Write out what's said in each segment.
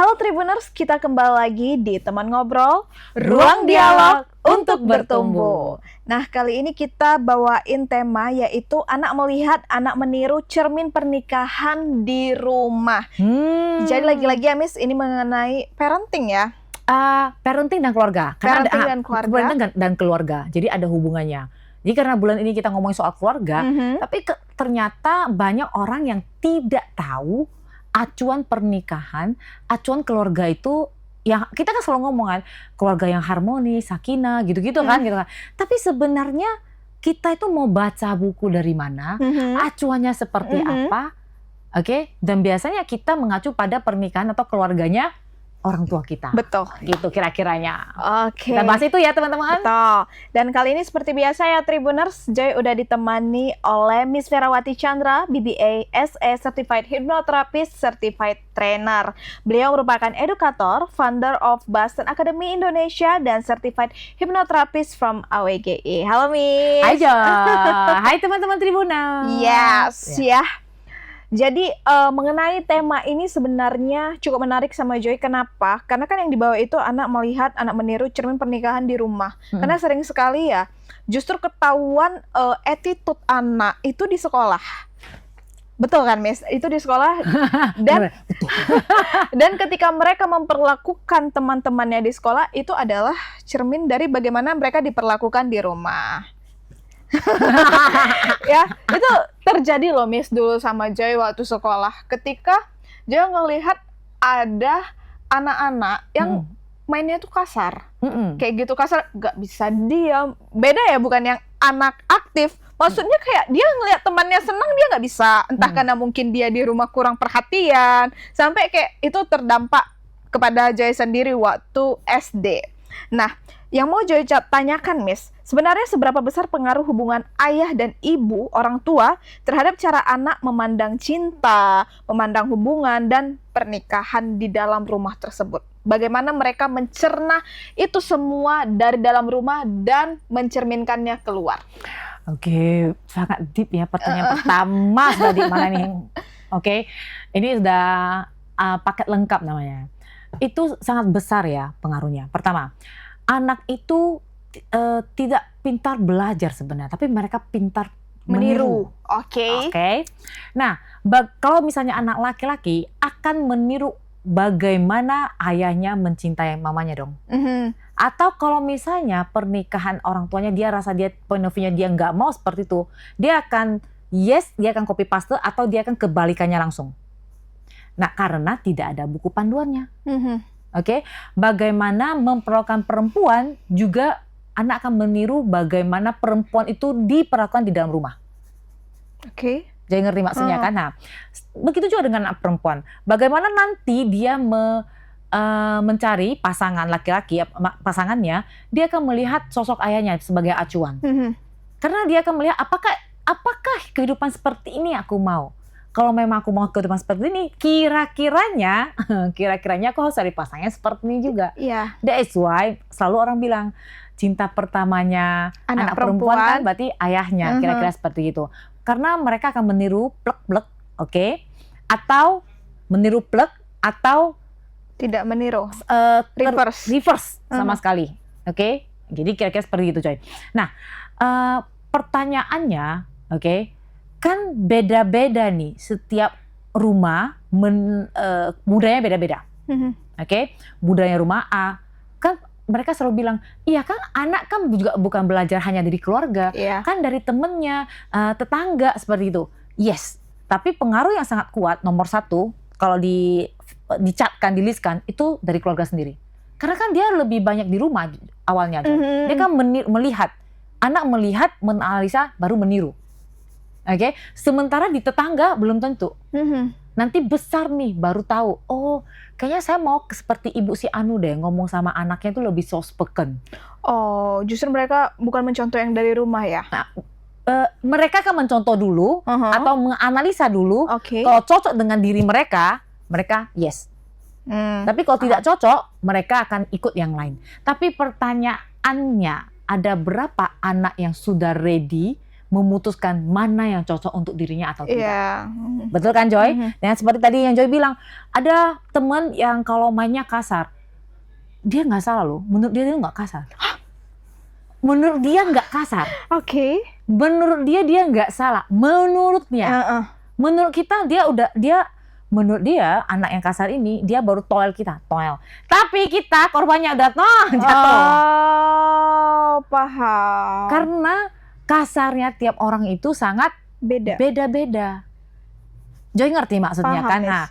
Halo Tribuners, kita kembali lagi di Teman Ngobrol, Ruang Dialog untuk Bertumbuh. Nah, kali ini kita bawain tema yaitu anak melihat, anak meniru cermin pernikahan di rumah. Jadi lagi-lagi ya Miss, ini mengenai parenting ya? Parenting dan keluarga. Parenting dan keluarga. Parenting dan keluarga. Jadi ada hubungannya. Jadi karena bulan ini kita ngomongin soal keluarga, tapi ternyata banyak orang yang tidak tahu acuan pernikahan, acuan keluarga itu yang kita kan selalu ngomong kan, keluarga yang harmonis, sakinah, gitu-gitu kan, gitu kan. Tapi sebenarnya kita itu mau baca buku dari mana, acuannya seperti apa, oke? Dan biasanya kita mengacu pada pernikahan atau keluarganya orang tua kita. Betul. Gitu kira-kiranya. Oke. Kita bahas itu ya teman-teman. Betul. Dan kali ini seperti biasa ya Tribuners, Joy udah ditemani oleh Miss Ferawati Chandra, BBA, SE, Certified Hypnotherapist, Certified Trainer. Beliau merupakan edukator, founder of Boston Academy Indonesia, dan Certified Hypnotherapist from AWGI. Halo Miss. Hai Jo. Hai teman-teman Tribuners. Yes, ya. Jadi mengenai tema ini sebenarnya cukup menarik sama Joy. Kenapa? Karena kan yang dibawa itu anak melihat, anak meniru cermin pernikahan di rumah. Karena sering sekali ya, justru ketahuan attitude anak itu di sekolah. Betul kan, Miss? Itu di sekolah. Dan dan ketika mereka memperlakukan teman-temannya di sekolah, itu adalah cermin dari bagaimana mereka diperlakukan di rumah. Ya, itu terjadi loh Miss dulu sama Joy waktu sekolah. Ketika Joy ngelihat ada anak-anak yang mainnya tuh kasar. Kayak gitu kasar, gak bisa diam. Beda ya, bukan yang anak aktif. Maksudnya kayak dia ngelihat temannya senang, dia gak bisa. Entah karena mungkin dia di rumah kurang perhatian. Sampai kayak itu terdampak kepada Joy sendiri waktu SD. Nah, yang mau Joy tanyakan Miss, sebenarnya seberapa besar pengaruh hubungan ayah dan ibu, orang tua, terhadap cara anak memandang cinta, memandang hubungan, dan pernikahan di dalam rumah tersebut? Bagaimana mereka mencerna itu semua dari dalam rumah dan mencerminkannya keluar? Oke, sangat deep ya pertanyaan pertama tadi mana nih? Oke, ini sudah paket lengkap namanya. Itu sangat besar ya pengaruhnya. Pertama, anak itu tidak pintar belajar sebenarnya, tapi mereka pintar meniru. Oke. Nah, kalau misalnya anak laki-laki akan meniru bagaimana ayahnya mencintai mamanya dong. Atau kalau misalnya pernikahan orang tuanya dia rasa dia point of view-nya dia nggak mau seperti itu, dia akan copy paste atau dia akan kebalikannya langsung. Nah, karena tidak ada buku panduannya. Oke, bagaimana memperlakukan perempuan juga anak akan meniru bagaimana perempuan itu diperlakukan di dalam rumah. Oke. Jadi ngerti maksudnya kan? Nah, begitu juga dengan perempuan. Bagaimana nanti dia mencari pasangan laki-laki, pasangannya, dia akan melihat sosok ayahnya sebagai acuan. Karena dia akan melihat apakah kehidupan seperti ini aku mau. Kalau memang aku mau kehidupan seperti ini, kira-kiranya aku harus cari pasangannya seperti ini juga. Iya. That's why selalu orang bilang cinta pertamanya anak perempuan kan berarti ayahnya, kira-kira seperti itu. Karena mereka akan meniru plek-plek, oke? Atau meniru plek atau tidak meniru, reverse sama sekali, oke? Jadi kira-kira seperti itu, coy. Nah, pertanyaannya, oke? Kan beda-beda nih, setiap rumah budayanya beda-beda. Oke? Budaya rumah A, kan mereka selalu bilang, iya kan anak kan juga bukan belajar hanya dari keluarga, kan dari temennya, tetangga, seperti itu. Yes, tapi pengaruh yang sangat kuat, nomor satu, kalau dicatkan, dilistkan, itu dari keluarga sendiri. Karena kan dia lebih banyak di rumah awalnya. Dia kan melihat, anak melihat, menganalisa, baru meniru. Oke, sementara di tetangga belum tentu. Nanti besar nih baru tahu. Oh, kayaknya saya mau seperti ibu si Anu deh, ngomong sama anaknya itu lebih soft spoken. Oh, justru mereka bukan mencontoh yang dari rumah ya? Nah, mereka akan mencontoh dulu atau menganalisa dulu. Kalau cocok dengan diri mereka yes. Tapi kalau tidak cocok, mereka akan ikut yang lain. Tapi pertanyaannya, ada berapa anak yang sudah ready memutuskan mana yang cocok untuk dirinya atau tidak. Iya. Betul kan Joy? Dan seperti tadi yang Joy bilang, ada teman yang kalau mainnya kasar, dia nggak salah loh. Menurut dia nggak kasar. Menurut dia nggak kasar. Oke. Menurut dia nggak salah. Menurutnya. Menurut kita menurut dia anak yang kasar ini dia baru toel kita, toel. Tapi kita korbannya udah jatuh. Oh, paham. Karena kasarnya tiap orang itu sangat beda-beda. Joy ngerti maksudnya kan? Nah,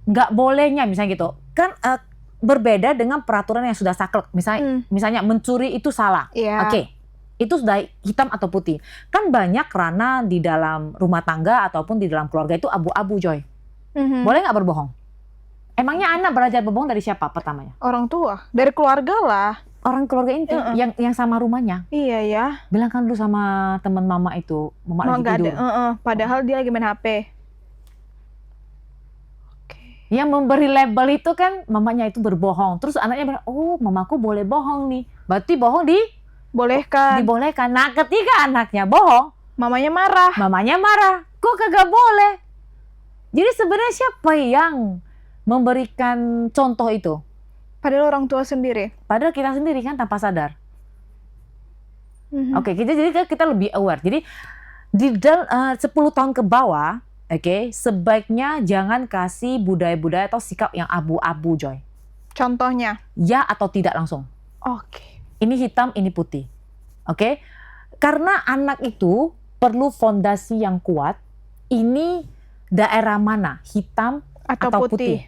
nggak bolehnya misalnya gitu. Kan berbeda dengan peraturan yang sudah saklek. Misalnya mencuri itu salah. Yeah. Oke. Itu sudah hitam atau putih. Kan banyak ranah di dalam rumah tangga ataupun di dalam keluarga itu abu-abu, Joy. Boleh nggak berbohong? Emangnya anak belajar berbohong dari siapa pertamanya? Orang tua, dari keluarga lah. Orang keluarga inti yang sama rumahnya. Iya ya. Bilang kan dulu sama teman mama itu, mama lagi tidur. Padahal dia lagi main HP. Yang memberi label itu kan mamanya itu berbohong. Terus anaknya bilang, oh mamaku boleh bohong nih. Berarti bohong dibolehkan. Nah ketika anaknya bohong, mamanya marah. Kok kagak boleh? Jadi sebenarnya siapa yang memberikan contoh itu? Padahal orang tua sendiri. Padahal kita sendiri kan tanpa sadar. Oke, jadi kita lebih aware. Jadi di 10 tahun ke bawah, sebaiknya jangan kasih budaya-budaya atau sikap yang abu-abu, Joy. Contohnya? Ya atau tidak langsung. Ini hitam, ini putih. Karena anak itu perlu fondasi yang kuat. Ini daerah mana? Hitam atau putih?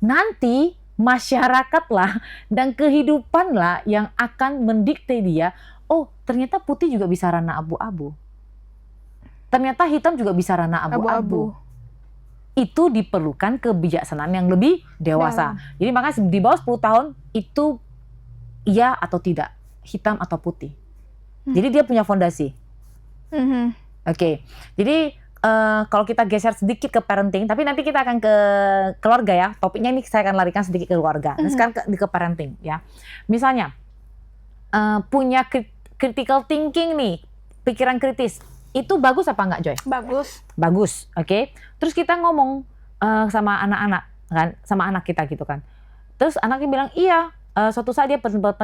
Nanti masyarakat lah dan kehidupan lah yang akan mendikte dia. Oh, ternyata putih juga bisa ranah abu-abu. Ternyata hitam juga bisa ranah abu-abu. Itu diperlukan kebijaksanaan yang lebih dewasa. Jadi makanya di bawah 10 tahun itu iya atau tidak, hitam atau putih. Jadi dia punya fondasi. Jadi kalau kita geser sedikit ke parenting, tapi nanti kita akan ke keluarga ya. Topiknya ini saya akan larikan sedikit ke keluarga. Nah, sekarang ke parenting ya. Misalnya punya critical thinking nih, pikiran kritis. Itu bagus apa enggak, Joy? Bagus, Terus kita ngomong sama anak-anak kan, sama anak kita gitu kan. Terus anaknya bilang, iya, suatu saat dia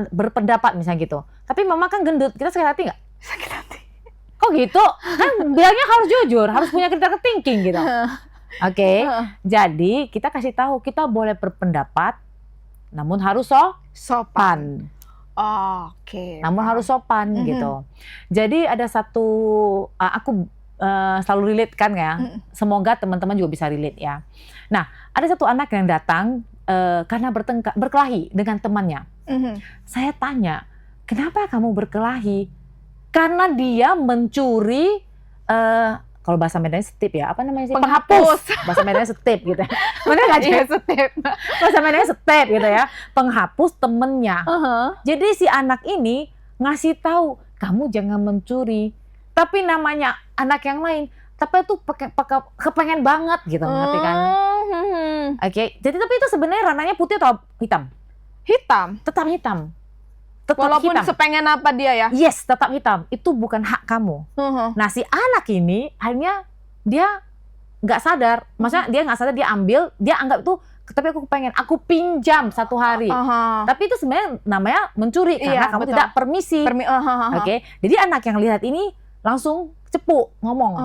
berpendapat misalnya gitu. Tapi mama kan gendut, kita sakit hati nggak? Sakit hati. Kok gitu? Kan bilangnya harus jujur, harus punya critical thinking gitu. Jadi kita kasih tahu kita boleh berpendapat, namun harus sopan. Namun harus sopan gitu. Jadi ada satu, aku selalu relate kan ya. Semoga teman-teman juga bisa relate ya. Nah, ada satu anak yang datang karena berkelahi dengan temannya. Saya tanya, kenapa kamu berkelahi? Karena dia mencuri, kalau bahasa Medannya setip ya, apa namanya sih? Penghapus. Bahasa Medannya setip gitu. Bener nggak sih? Setip. Bahasa Medannya setip gitu ya. Penghapus temennya. Jadi si anak ini ngasih tahu, kamu jangan mencuri. Tapi namanya anak yang lain, tapi itu kepengen banget gitu, ngerti kan? Jadi tapi itu sebenarnya ranahnya putih atau hitam? Hitam. Tetap hitam. Walaupun hitam. Sepengen apa dia ya? Yes, tetap hitam. Itu bukan hak kamu. Nah, si anak ini akhirnya dia nggak sadar. Maksudnya dia nggak sadar, dia ambil, dia anggap itu, tapi aku pengen, aku pinjam 1 hari. Tapi itu sebenarnya namanya mencuri karena kamu tidak permisi. Jadi anak yang lihat ini langsung cepu ngomong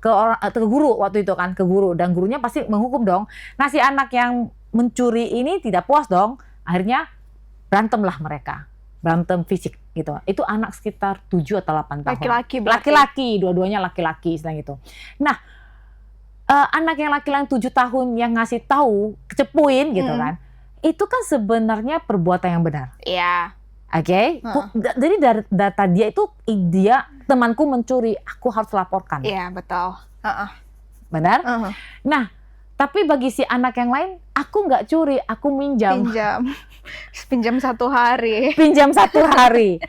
ke guru waktu itu kan, ke guru, dan gurunya pasti menghukum dong. Nah, si anak yang mencuri ini tidak puas dong. Akhirnya berantemlah mereka. Berantem fisik gitu. Itu anak sekitar 7 atau 8 tahun. Laki-laki, dua-duanya laki-laki istilah gitu. Nah, anak yang laki-laki 7 tahun yang ngasih tahu, kecepuin gitu kan. Itu kan sebenarnya perbuatan yang benar. Iya. Jadi dari data dia itu, dia temanku mencuri, aku harus laporkan. Iya, betul. Benar? Nah, tapi bagi si anak yang lain, aku nggak curi, aku minjam. Pinjam 1 hari. Pinjam 1 hari.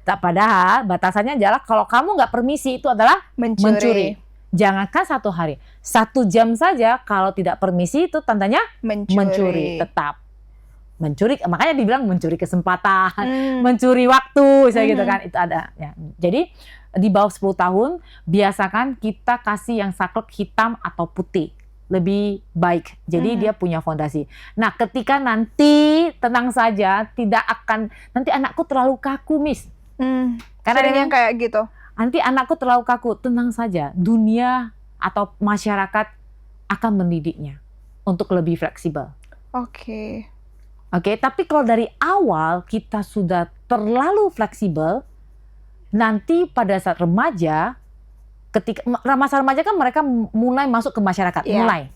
Padahal batasannya adalah kalau kamu nggak permisi itu adalah mencuri. Jangankan 1 hari, 1 jam saja kalau tidak permisi itu tandanya mencuri. Tetap mencuri. Makanya dibilang mencuri kesempatan, mencuri waktu, saya gitu kan. Itu ada. Ya. Jadi di bawah 10 tahun, biasakan kita kasih yang saklek hitam atau putih. Lebih baik. Jadi dia punya fondasi. Nah, ketika nanti, tenang saja, nanti anakku terlalu kaku, Miss. Karena yang kayak gitu. Nanti anakku terlalu kaku, tenang saja. Dunia atau masyarakat akan mendidiknya untuk lebih fleksibel. Oke, tapi kalau dari awal kita sudah terlalu fleksibel, nanti pada saat remaja, ketika masa remaja kan mereka mulai masuk ke masyarakat, mulai.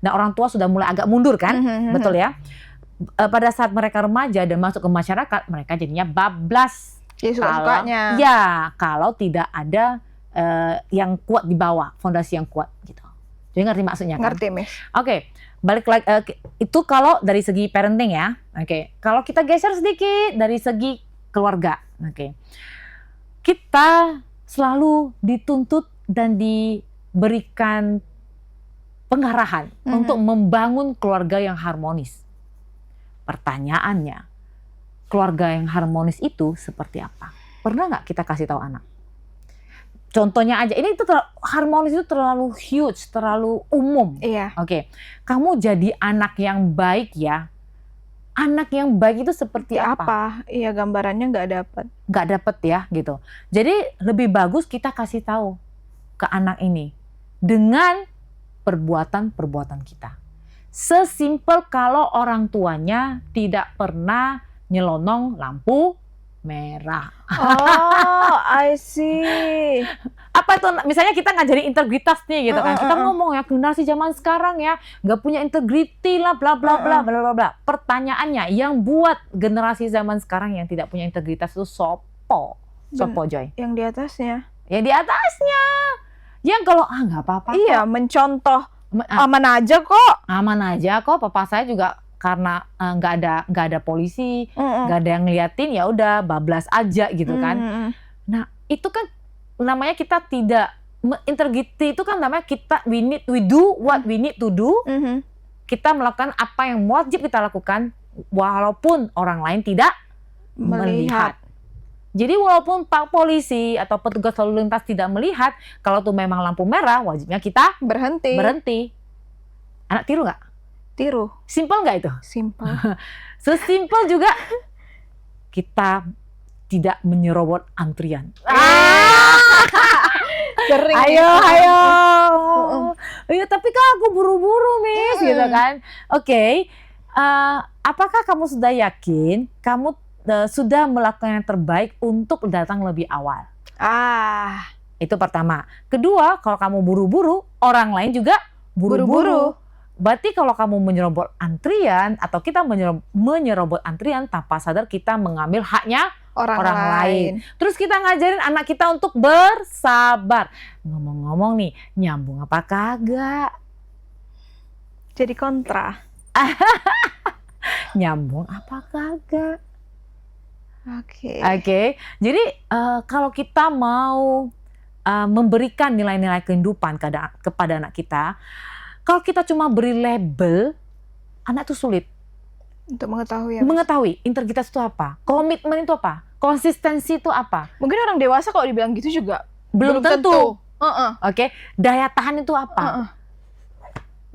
Nah, orang tua sudah mulai agak mundur kan, betul ya? Pada saat mereka remaja dan masuk ke masyarakat, mereka jadinya bablas. Suka-sukanya. Kalau tidak ada yang kuat di bawah, fondasi yang kuat gitu. Jadi ngerti maksudnya kan? Ngerti, Miss. Balik lagi, itu kalau dari segi parenting ya. Kalau kita geser sedikit dari segi keluarga. Kita selalu dituntut dan diberikan pengarahan untuk membangun keluarga yang harmonis. Pertanyaannya, keluarga yang harmonis itu seperti apa? Pernah nggak kita kasih tahu anak? Contohnya aja, ini harmonis itu terlalu huge, terlalu umum. Iya. Kamu jadi anak yang baik ya. Anak yang baik itu seperti apa? Iya, gambarannya nggak dapat. Nggak dapat ya gitu. Jadi lebih bagus kita kasih tahu ke anak ini dengan perbuatan-perbuatan kita. Sesimpel kalau orang tuanya tidak pernah nyelonong lampu merah. Oh, I see. Apa itu? Misalnya kita ngajarin integritas nih gitu kan. Kita ngomong ya, generasi zaman sekarang ya nggak punya integriti lah, bla bla bla bla bla bla. Pertanyaannya, yang buat generasi zaman sekarang yang tidak punya integritas itu sopo Joy? Yang di atasnya. Yang di atasnya. Yang kalau nggak apa-apa. Iya, mencontoh aman aja kok. Aman aja kok. Papa saya juga karena nggak ada polisi, nggak ada yang ngeliatin, ya udah bablas aja gitu kan. Nah, itu kan namanya kita tidak integrity, itu kan namanya we do what we need to do. Kita melakukan apa yang wajib kita lakukan walaupun orang lain tidak melihat. Jadi walaupun Pak Polisi atau petugas lalu lintas tidak melihat, kalau tuh memang lampu merah, wajibnya kita berhenti. Anak tiru nggak? Tiru. Simpel nggak itu? Simpel. Sesimpel juga kita tidak menyerobot antrian. Sering. Ayo. Ya, tapi kan aku buru-buru, Miss, gitu kan. Apakah kamu sudah yakin kamu sudah melakukan yang terbaik untuk datang lebih awal? Itu pertama. Kedua, kalau kamu buru-buru, orang lain juga buru-buru. Berarti kalau kamu menyerobot antrian atau kita menyerobot antrian tanpa sadar, kita mengambil haknya orang lain. Terus kita ngajarin anak kita untuk bersabar. Ngomong-ngomong nih, nyambung apa kagak? Jadi kontra. Nyambung apa kagak? Oke. Jadi kalau kita mau memberikan nilai-nilai kehidupan kepada anak kita, kalau kita cuma beri label, anak itu sulit untuk mengetahui. Mengetahui integritas itu apa, komitmen itu apa, konsistensi itu apa. Mungkin orang dewasa kalau dibilang gitu juga belum tentu. Daya tahan itu apa?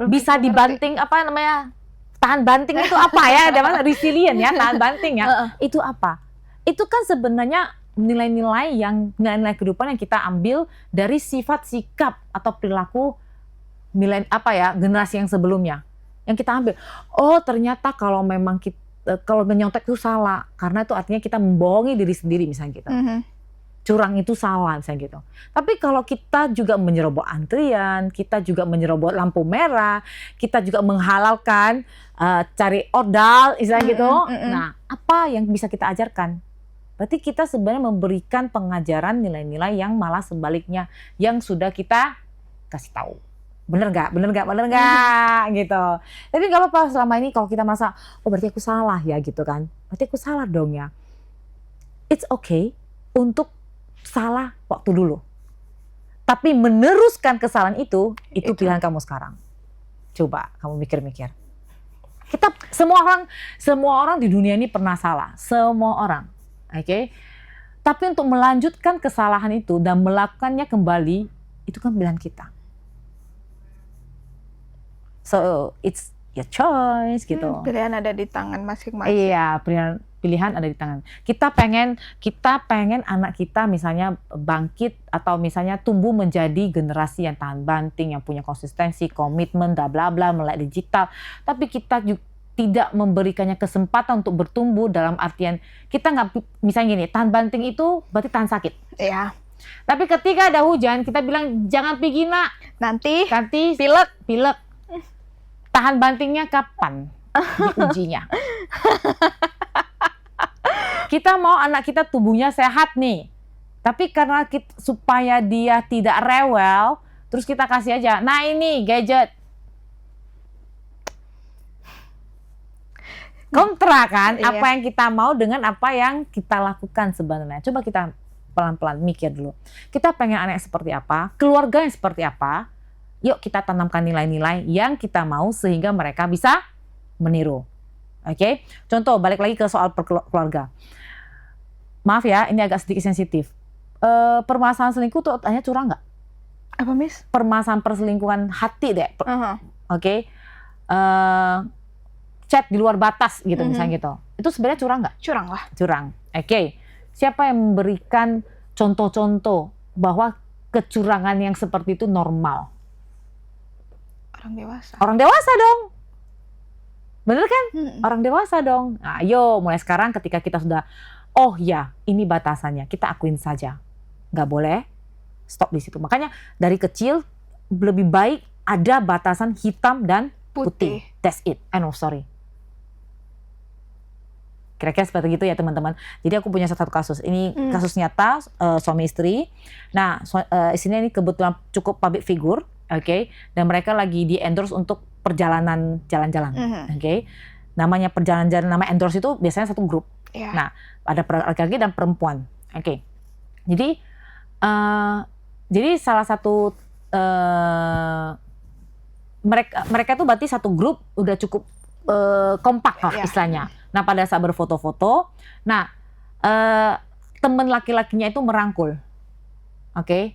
Bisa dibanting apa namanya? Tahan banting itu apa ya? Ada resilient ya, tahan banting ya. Itu apa? Itu kan sebenarnya nilai-nilai kehidupan yang kita ambil dari sifat, sikap atau perilaku generasi yang sebelumnya, yang kita ambil. Oh, ternyata kalau memang kalau menyontek itu salah, karena itu artinya kita membohongi diri sendiri misalnya gitu. Curang itu salah misalnya gitu. Tapi kalau kita juga menyerobot antrian, kita juga menyerobot lampu merah, kita juga menghalalkan cari ordal misalnya gitu. Nah, apa yang bisa kita ajarkan? Berarti kita sebenarnya memberikan pengajaran nilai-nilai yang malah sebaliknya, yang sudah kita kasih tahu. Bener nggak gitu. Tapi nggak apa-apa selama ini kalau kita merasa, oh berarti aku salah ya gitu kan. Berarti aku salah dong ya. It's okay untuk salah waktu dulu. Tapi meneruskan kesalahan itu pilihan kamu sekarang. Coba kamu mikir-mikir. Semua orang di dunia ini pernah salah. Semua orang. Tapi untuk melanjutkan kesalahan itu dan melakukannya kembali, itu kan pilihan kita. So it's your choice gitu. Pilihan ada di tangan masing-masing. Iya, pilihan ada di tangan. Kita pengen anak kita misalnya bangkit atau misalnya tumbuh menjadi generasi yang tahan banting, yang punya konsistensi, komitmen, bla bla bla, melek digital. Tapi kita juga tidak memberikannya kesempatan untuk bertumbuh, dalam artian kita nggak, misalnya gini, tahan banting itu berarti tahan sakit. Iya. Tapi ketika ada hujan, kita bilang jangan pergi nak. Nanti Pilek. Tahan bantingnya kapan diujinya? Kita mau anak kita tubuhnya sehat nih. Tapi karena supaya dia tidak rewel, terus kita kasih aja, nah ini gadget. Kontra kan, Iya. apa yang kita mau dengan apa yang kita lakukan sebenarnya. Coba kita pelan-pelan mikir dulu. Kita pengen anak seperti apa, keluarga yang seperti apa. Yuk kita tanamkan nilai-nilai yang kita mau sehingga mereka bisa meniru. Oke? Contoh, balik lagi ke soal keluarga. Maaf ya, ini agak sedikit sensitif. Permasalahan selingkuh tuh tanya curang nggak? Apa, Miss? Permasalahan perselingkuhan hati deh. Oke? Chat di luar batas gitu, misalnya gitu. Itu sebenarnya curang nggak? Curang lah. Curang. Oke. Siapa yang memberikan contoh-contoh bahwa kecurangan yang seperti itu normal? Orang dewasa. Orang dewasa dong. Bener kan? Orang dewasa dong. Nah, ayo mulai sekarang ketika kita sudah, oh ya ini batasannya, kita akuin saja. Nggak boleh stop di situ. Makanya dari kecil lebih baik ada batasan hitam dan putih. That's it. Sorry. Kira-kira seperti itu ya teman-teman. Jadi aku punya satu kasus. Ini kasus nyata, suami istri. Nah, istrinya ini kebetulan cukup public figure, oke? Dan mereka lagi di endorse untuk perjalanan jalan-jalan, oke? Namanya perjalanan-jalan, nama endorse itu biasanya satu grup. Yeah. Nah, ada laki-laki dan perempuan, oke? Jadi salah satu mereka tuh berarti satu grup udah cukup kompak lah istilahnya. Nah pada saat berfoto-foto, nah teman laki-lakinya itu merangkul, oke?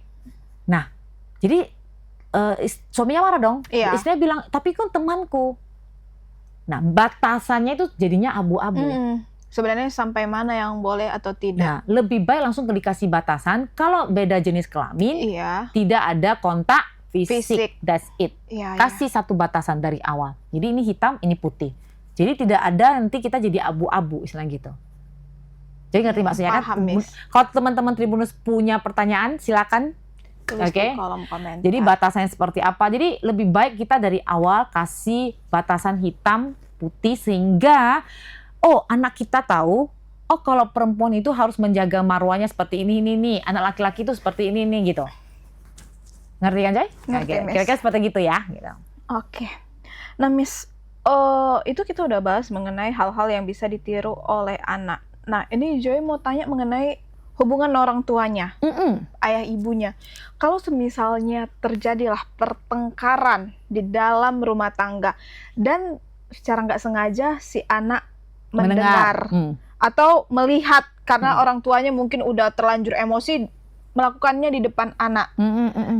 Nah jadi suaminya marah dong, istrinya bilang tapi kan temanku. Nah batasannya itu jadinya abu-abu. Sebenarnya sampai mana yang boleh atau tidak? Nah lebih baik langsung dikasih batasan. Kalau beda jenis kelamin, tidak ada kontak fisik. That's it. Kasih satu batasan dari awal. Jadi ini hitam, ini putih. Jadi tidak ada nanti kita jadi abu-abu istilah gitu. Jadi ngerti maksudnya kan? Kalau teman-teman Tribunus punya pertanyaan silakan tulis di kolom komentar. Jadi batasannya seperti apa? Jadi lebih baik kita dari awal kasih batasan hitam, putih sehingga anak kita tahu kalau perempuan itu harus menjaga marwahnya seperti ini, anak laki-laki itu seperti ini gitu. Ngerti kan, Joy? Ngerti, Miss. Kira-kira seperti gitu ya. Gitu. Oke. Nah, Miss, itu kita udah bahas mengenai hal-hal yang bisa ditiru oleh anak. Nah, ini Joy mau tanya mengenai hubungan orang tuanya, ayah ibunya. Kalau semisalnya terjadilah pertengkaran di dalam rumah tangga dan secara nggak sengaja si anak mendengar. Atau melihat karena orang tuanya mungkin udah terlanjur emosi melakukannya di depan anak.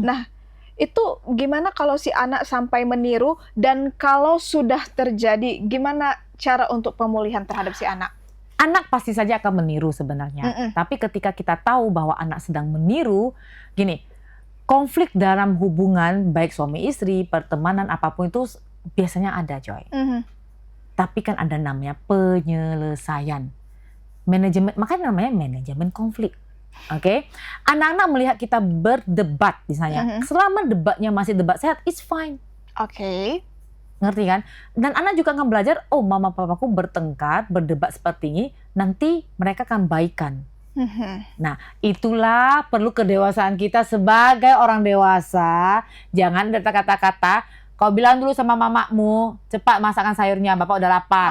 Nah, itu gimana kalau si anak sampai meniru dan kalau sudah terjadi, gimana cara untuk pemulihan terhadap si anak? Anak pasti saja akan meniru sebenarnya. Tapi ketika kita tahu bahwa anak sedang meniru, gini, konflik dalam hubungan baik suami istri, pertemanan apapun itu biasanya ada, Joy. Tapi kan ada namanya penyelesaian. Manajemen, makanya namanya manajemen konflik. Oke, anak-anak melihat kita berdebat misalnya, selama debatnya masih debat sehat, it's fine. Oke. Ngerti kan? Dan anak juga akan belajar, mama papaku bertengkar, berdebat seperti ini, nanti mereka akan baikan. Nah, itulah perlu kedewasaan kita sebagai orang dewasa. Jangan ada kata-kata, kau bilang dulu sama mamamu, cepat masakan sayurnya, bapak udah lapar.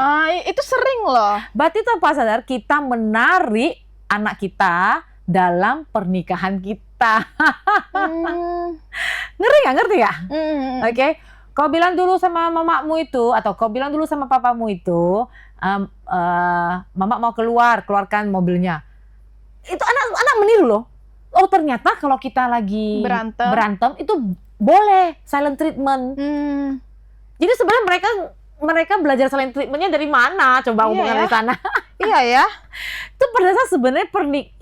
Itu sering loh. Berarti tanpa sadar kita menarik anak kita dalam pernikahan kita. Ngerti gak? Oke. Kau bilang dulu sama mamamu itu, atau kau bilang dulu sama papamu itu, mama mau keluarkan mobilnya. itu anak meniru loh. Oh ternyata kalau kita lagi berantem itu boleh silent treatment. Jadi sebenarnya mereka belajar silent treatmentnya dari mana? Coba hubungan di sana. Iya ya. Itu pada saat sebenarnya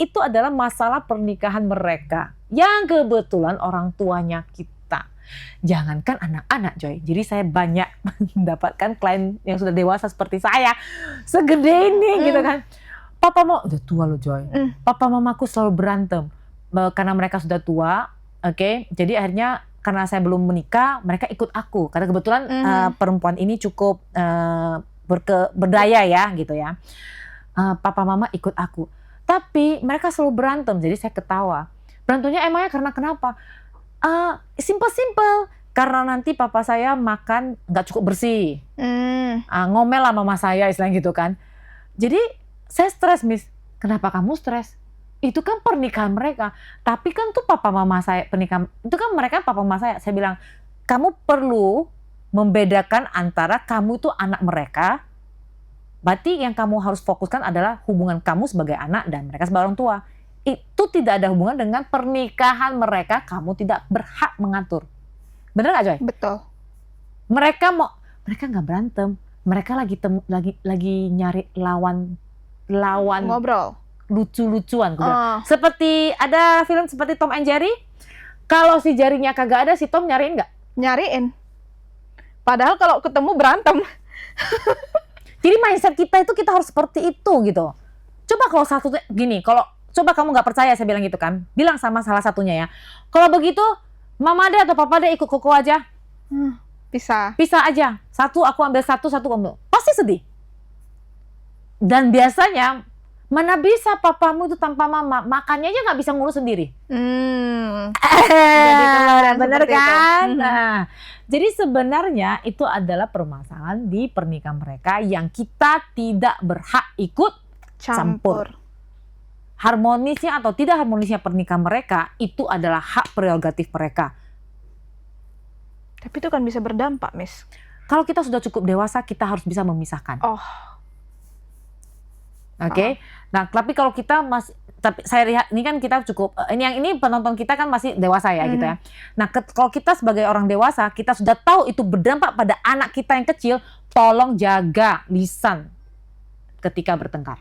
itu adalah masalah pernikahan mereka yang kebetulan orang tuanya kita. Jangankan anak-anak, Joy. Jadi saya banyak mendapatkan klien yang sudah dewasa seperti saya, segede ini gitu kan. Papa mau udah tua loh, Joy. Papa mamaku selalu berantem karena mereka sudah tua. Oke, jadi akhirnya karena saya belum menikah, mereka ikut aku. Karena kebetulan perempuan ini cukup berdaya ya, gitu ya. Papa mama ikut aku. Tapi mereka selalu berantem, jadi saya ketawa. Berantemnya emangnya karena kenapa? Simple. Karena nanti papa saya makan nggak cukup bersih. Ngomel lah mama saya, istilahnya gitu kan. Jadi saya stres, Miss. Kenapa kamu stres? Itu kan pernikahan mereka. Tapi kan tuh papa mama saya pernikahan. Itu kan mereka papa mama saya. Saya bilang, kamu perlu membedakan antara kamu itu anak mereka. Berarti yang kamu harus fokuskan adalah hubungan kamu sebagai anak dan mereka sebagai orang tua. Itu tidak ada hubungan dengan pernikahan mereka. Kamu tidak berhak mengatur. Bener nggak, Joy? Betul. Mereka nggak berantem. Mereka lagi nyari lawan ngobrol. Lucu-lucuan. Seperti ada film seperti Tom and Jerry. Kalau si jarinya kagak ada, si Tom nyariin nggak? Nyariin. Padahal kalau ketemu berantem. Jadi mindset kita itu kita harus seperti itu gitu. Coba kalau coba kamu nggak percaya saya bilang gitu kan, bilang sama salah satunya ya. Kalau begitu, mama deh atau papa deh ikut koko aja. Bisa aja. Satu aku ambil satu ambil. Pasti sedih. Dan biasanya mana bisa papamu itu tanpa mama, makannya aja nggak bisa ngurus sendiri. Bener kan? Nah, jadi sebenarnya itu adalah permasalahan di pernikahan mereka yang kita tidak berhak ikut campur. Harmonisnya atau tidak harmonisnya pernikahan mereka itu adalah hak prerogatif mereka. Tapi itu kan bisa berdampak, Miss. Kalau kita sudah cukup dewasa, kita harus bisa memisahkan. Oke. Nah, tapi kalau kita tapi saya lihat ini kan kita cukup ini penonton kita kan masih dewasa ya gitu ya. Nah, kalau kita sebagai orang dewasa, kita sudah tahu itu berdampak pada anak kita yang kecil, tolong jaga lisan ketika bertengkar.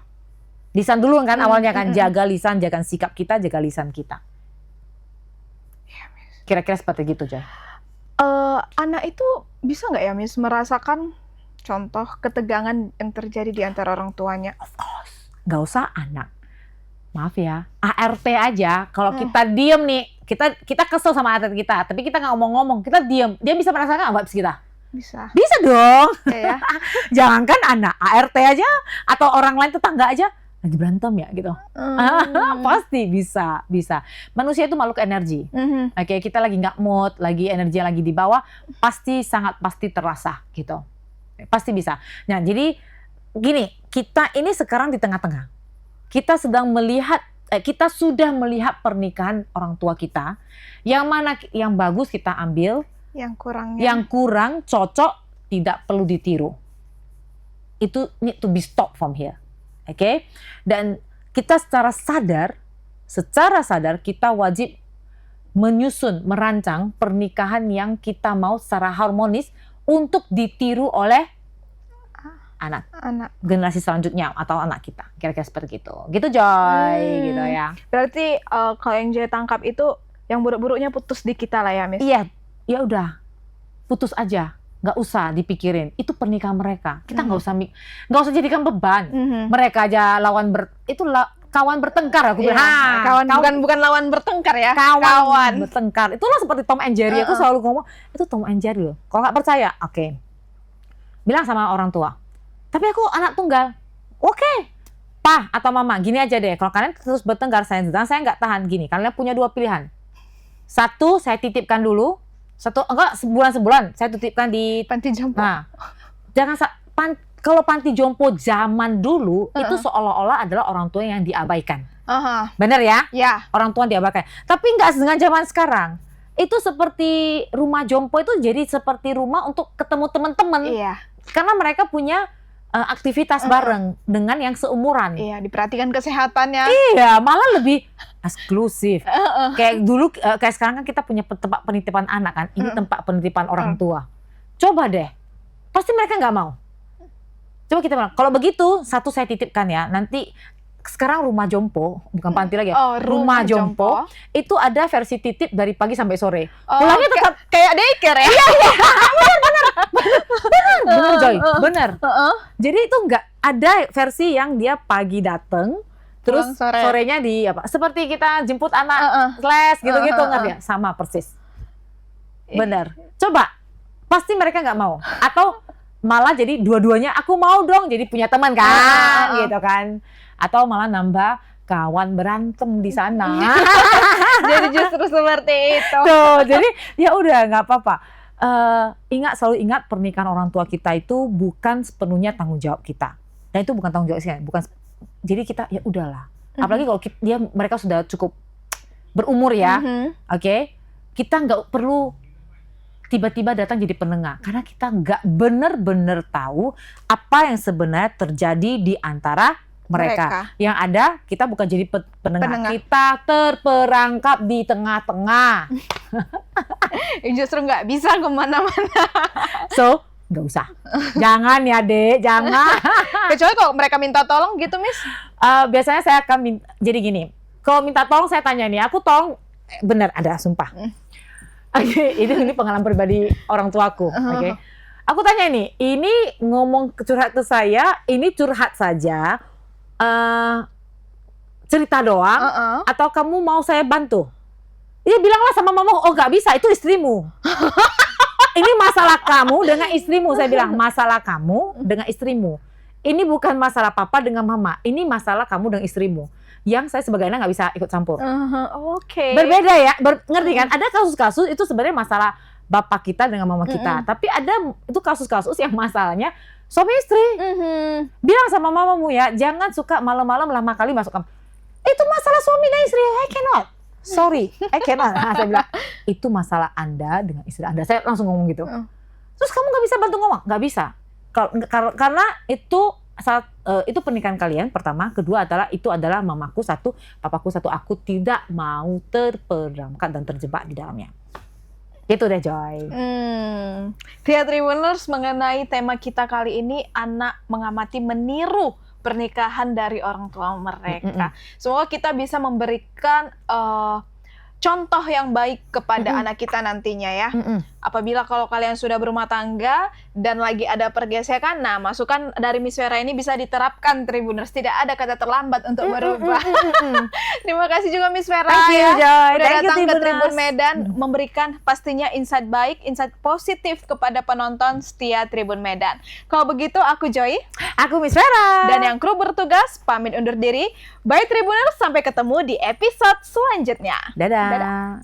Lisan dulu kan awalnya kan, jaga lisan, jaga sikap kita, jaga lisan kita. Kira-kira seperti gitu, Jay. Anak itu bisa nggak ya, Miss, merasakan contoh ketegangan yang terjadi di antara orang tuanya? Of course. Nggak usah anak. Maaf ya, ART aja. Kalau kita diem nih, kita kesel sama ART kita, tapi kita nggak ngomong-ngomong, kita diem. Dia bisa merasakan apa kita? Bisa dong. Ya. Jangankan anak, ART aja atau orang lain tetangga aja lagi berantem ya gitu. Pasti bisa. Manusia itu makhluk energi. Oke, kita lagi nggak mood, lagi energi lagi di bawah, pasti terasa gitu. Pasti bisa. Nah, jadi gini, kita ini sekarang di tengah-tengah. Kita sudah melihat pernikahan orang tua kita. Yang mana yang bagus kita ambil, yang kurang cocok tidak perlu ditiru. Itu need to be stopped from here. Oke? Dan kita secara sadar kita wajib merancang pernikahan yang kita mau secara harmonis untuk ditiru oleh anak generasi selanjutnya atau anak kita, kira-kira seperti itu. Gitu, Joy, gitu ya. Berarti kalau yang Joy tangkap itu yang buruk-buruknya putus di kita lah ya, Miss. Iya, ya udah, putus aja, nggak usah dipikirin. Itu pernikahan mereka, kita nggak usah jadikan beban. Mereka aja kawan bertengkar, aku bilang. Bukan lawan bertengkar ya. Kawan bertengkar. Itulah seperti Tom and Jerry. Aku selalu ngomong itu Tom and Jerry loh. Kalau nggak percaya, oke. Bilang sama orang tua. Tapi aku anak tunggal. Oke. Pa atau mama, gini aja deh. Kalau kalian terus bertengkar, saya nggak tahan. Gini, kalian punya dua pilihan. Satu, saya titipkan dulu. Sebulan saya titipkan di panti jompo. Nah, kalau panti jompo zaman dulu itu seolah-olah adalah orang tua yang diabaikan. Bener ya? Ya. Orang tua diabaikan. Tapi nggak dengan zaman sekarang. Itu seperti rumah jompo itu jadi seperti rumah untuk ketemu teman-teman. Iya. Karena mereka punya aktivitas bareng dengan yang seumuran. Iya, diperhatikan kesehatannya. Iya, malah lebih eksklusif. Kayak dulu, kayak sekarang kan kita punya tempat penitipan anak kan. Ini tempat penitipan orang tua. Coba deh, pasti mereka nggak mau. Coba kita bilang, kalau begitu, satu saya titipkan ya. Nanti sekarang rumah jompo, bukan panti lagi ya. Rumah jompo itu ada versi titip dari pagi sampai sore. Pulangnya tetap kayak daycare ya. Iya, bener Joy, bener. Jadi itu nggak ada versi yang dia pagi dateng, terus sorenya di apa? Seperti kita jemput anak les gitu-gitu, ngerti ya? Sama persis. Bener. Coba, pasti mereka nggak mau. Atau malah jadi dua-duanya aku mau dong jadi punya teman kan, gitu kan. Atau malah nambah kawan berantem di sana. Jadi justru seperti itu. Tuh, jadi ya udah nggak apa-apa. Selalu ingat pernikahan orang tua kita itu bukan sepenuhnya tanggung jawab kita. Dan itu bukan tanggung jawab kita, bukan. Jadi kita ya udahlah. Apalagi kalau mereka sudah cukup berumur ya, oke? Kita nggak perlu tiba-tiba datang jadi penengah, karena kita nggak benar-benar tahu apa yang sebenarnya terjadi di antara mereka. Yang ada kita bukan jadi penengah, kita terperangkap di tengah-tengah. Justru nggak bisa kemana-mana. So, nggak usah. Jangan ya Dek, jangan. Kecuali kalau mereka minta tolong gitu, Miss. Biasanya saya akan jadi gini, kalau minta tolong saya tanya nih, aku tolong, bener ada, sumpah. Ini pengalaman pribadi orang tuaku. Oke. Aku tanya nih, ini ngomong curhat ke saya, ini curhat saja, cerita doang, atau kamu mau saya bantu? Iya, bilanglah sama mama, oh nggak bisa, itu istrimu. Ini masalah kamu dengan istrimu, saya bilang, masalah kamu dengan istrimu. Ini bukan masalah papa dengan mama, ini masalah kamu dengan istrimu. Yang saya sebagai anak nggak bisa ikut campur. Oke. Berbeda ya, ngerti kan? Ada kasus-kasus itu sebenarnya masalah bapak kita dengan mama kita, tapi ada itu kasus-kasus yang masalahnya suami istri. Bilang sama mamamu ya, jangan suka malam-malam lama kali masuk kamar. Itu masalah suami dan istri, I cannot. Sorry, I cannot. Nah, saya bilang, itu masalah Anda dengan istri Anda. Saya langsung ngomong gitu. Terus kamu nggak bisa bantu ngomong? Nggak bisa. Karena itu pernikahan kalian, pertama. Kedua adalah mamaku satu, papaku satu. Aku tidak mau terperangkap dan terjebak di dalamnya. Gitu deh Joy. Tia Tribuners, mengenai tema kita kali ini, anak mengamati meniru pernikahan dari orang tua mereka. Semoga kita bisa memberikan contoh yang baik kepada anak kita nantinya ya. Apabila kalau kalian sudah berumah tangga dan lagi ada pergesekan, nah masukan dari Miss Vera ini bisa diterapkan Tribuners. Tidak ada kata terlambat untuk berubah. Terima kasih juga Miss Vera ya. Udah datang ke Tribun Medan, memberikan pastinya insight baik, insight positif kepada penonton setia Tribun Medan. Kalau begitu aku Joy, aku Miss Vera, dan yang kru bertugas pamit undur diri. Bye Tribuners, sampai ketemu di episode selanjutnya. Dadah.